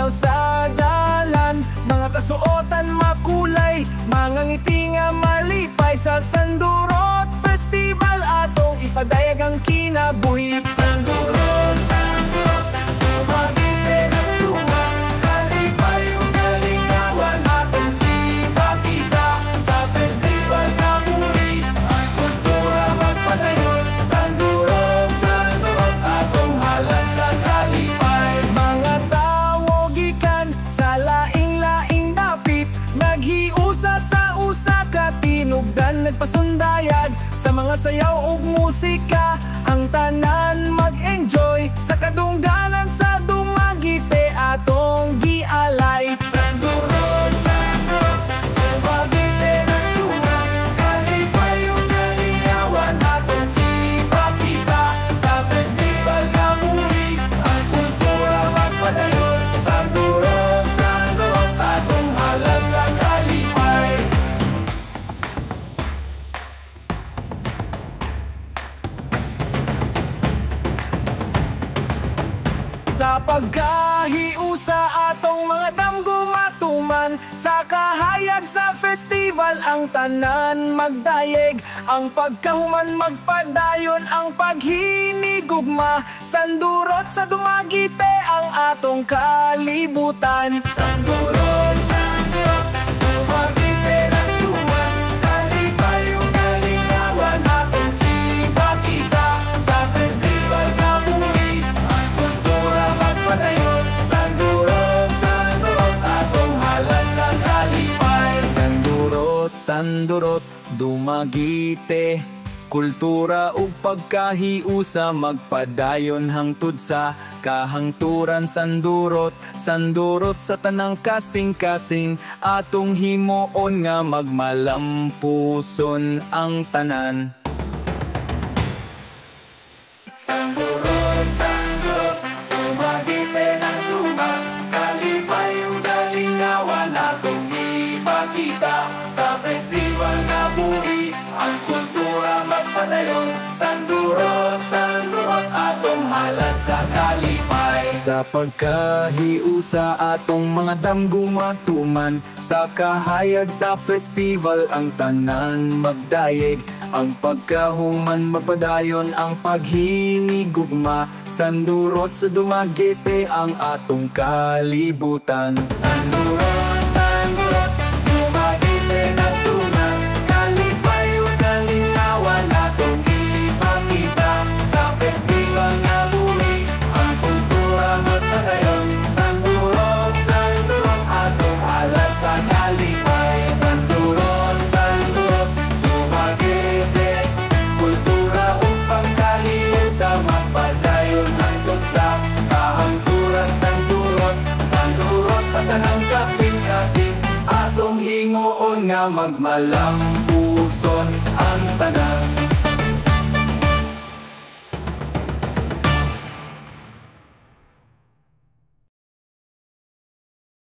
Sa dalan, mga kasuotan makulay, mga ngiti nga malipay. Sa Sandurot Festival atong ipadayag ang kinabuhi. Sandurot, Sandurot, tumagite ng tuwa, kalipay ug kalingawan atong ipakita. Sa festival nga muli, ang kultura magpadayon. Sandurot, Sandurot, atong halad sa kalipay. Mga sa laing-laing dapit, naghiusa sa usa ka tinugdan, nagpasundayag sa mga sayaw ug musika. Ang tanan mag-enjoy sa kadungganan sa Dumaguete atong gialay. Sandurot, Sandurot, tumagite ng tuwa, kalipay ug kalingawan atong ipakita. Sa festival nga muli, ang kultura magpadayon. Sandurot, Sandurot, atong halad sa kalipay. Sa pagkahiusa atong mga damgumatuman, sa kahayag sa festival ang tanan magdayeg. Ang pagkahuman magpadayon, ang paghinigugma. Sandurot sa Dumaguete ang atong kalibutan. Sandurot, Sandurot, Dumaguete ng tuwa, kalipay ug kalingawan atong ipakita. Sa festival nga muli, ang kultura magpadayon. Sandurot, Sandurot, atong halad sa kalipay. Sandurot, Sandurot, Dumaguete, kultura ug pagkahiusa magpadayon hangtod sa kahangturan. Sandurot, Sandurot sa tanang kasing-kasing, atong himuon nga magmalampuson ang tanan. Sandurot, Sandurot, Dumaguete ng tuwa, kalipay ug kalingawan atong ipakita. Sa festival nga buhi, ang kultura magpadayon. Sandurot, Sandurot, atong halad sa kalipay. Sa pagkahiusa atong mga damgumatuman, sa kahayag sa festival ang tanan magdayeg. Ang pagkahuman magpadayon, ang paghinigugma. Sandurot sa Dumaguete ang atong kalibutan. Sandurot, Sandurot, Dumaguete ng tuwa, kalipay ug kalingawan atong ipakita. Sa festival nga muli, ang kultura magpadayon. Sandurot, Sandurot, atong halad sa kalipay. Sandurot, Sandurot, Dumaguete, kultura ug pagkahiusa magpadayon hangtod sa kahangturan. Sandurot, Sandurot sa tanang kasing-kasing, atong hinguon nga magmalampuson ang tanan.